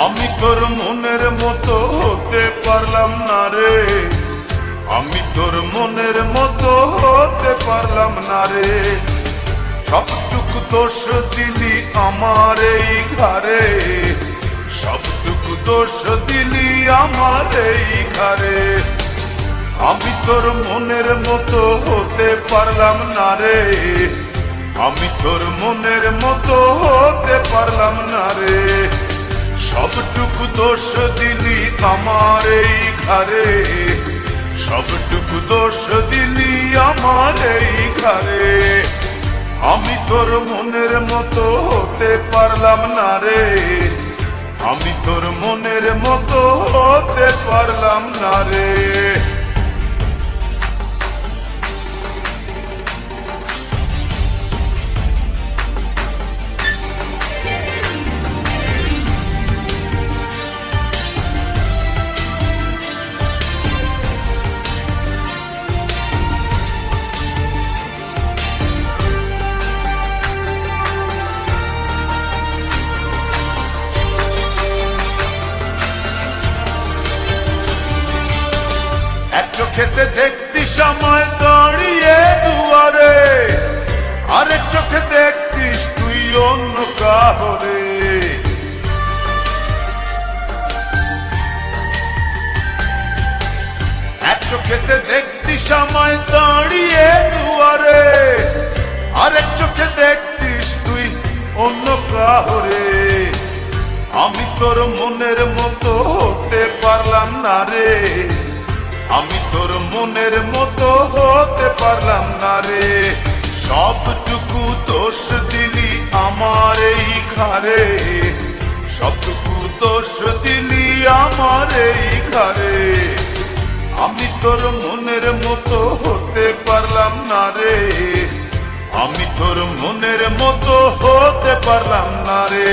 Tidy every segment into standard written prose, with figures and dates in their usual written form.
আমি তোর মনের মতো হতে পারলাম না রে, আমি তোর মনের মতো হতে পারলাম না রে। সবটুকু দোষ দিলি আমার এই ঘরে, সবটুকু দোষ দিলি আমার এই ঘরে। আমি তোর মনের মতো হতে পারলাম না রে, আমি তোর মনের মতো হতে পারলাম না রে। সবটুকু দোষ দিলি আমার এই ঘরে, সবটুকু দোষ দিলি আমার এই ঘরে। আমি তোর মনের মতো হতে পারলাম না রে, আমি তোর মনের মতো হতে পারলাম না রে। এক চোখেতে দেখতি সময় দাঁড়িয়ে দুয়ারে, আরেক চোখে দেখতিস তুই অন্য কাহরে। এক চোখেতে দেখতি সময় দাঁড়িয়ে দুয়ারে, আরেক চোখে দেখতিস তুই অন্য কাহরে। আমি তোর মনের মতো হতে পারলাম না রে, আমি তোর মনের মতো হতে পারলাম না রে। সবটুকু দোষ দিলি আমার এই ঘরে, সবটুকু দোষ দিলি আমার এই ঘরে। আমি তোর মনের মতো হতে পারলাম না রে, আমি তোর মনের মতো হতে পারলাম না রে।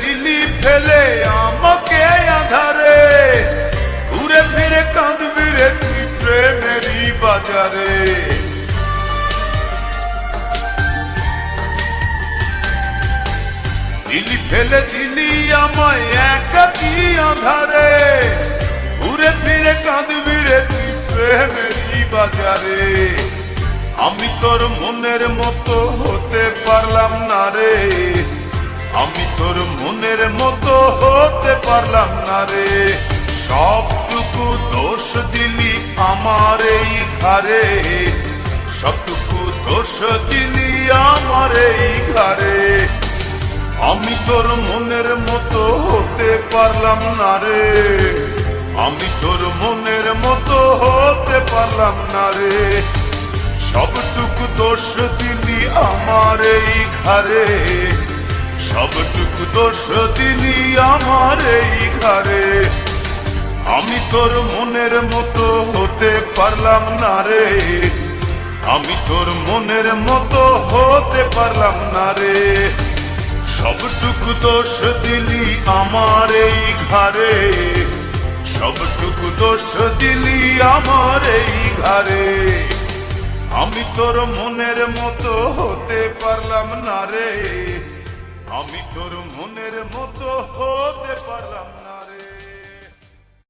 দিলি ফেলে আমাকে আধারে, ঘুরে ফিরে কাঁদবি রে তুই প্রেমেরই বাজারে। দিলি ফেলে দিলি আমায় একাকী আধারে, ঘুরে ফিরে কাঁদবি রে তুই প্রেমেরই বাজারে। আমি তোর মনের মতো হতে পারলাম না রে, আমি তোর মনের মতো হতে পারলাম না রে। সবটুকু দোষ দিলি আমার এই ঘরে, সবটুকু দোষ দিলি আমার এই ঘরে। আমি তোর মনের মতো হতে পারলাম না রে, আমি তোর মনের মতো হতে পারলাম না রে। সবটুকু দোষ দিলি আমার এই ঘরে, সবটুকু দোষ দিলি আমার এই ঘরে। আমি তোর মনের মতো হতে পারলাম না রে, আমি তোর মনের মতো হতে পারলাম না রে। সবটুকু দোষ দিলি আমার এই ঘরে, সবটুকু দোষ দিলি আমার এই ঘরে। আমি তোর মনের মতো হতে পারলাম না রে, আমি তোর মনের মতো হতে পারলাম না।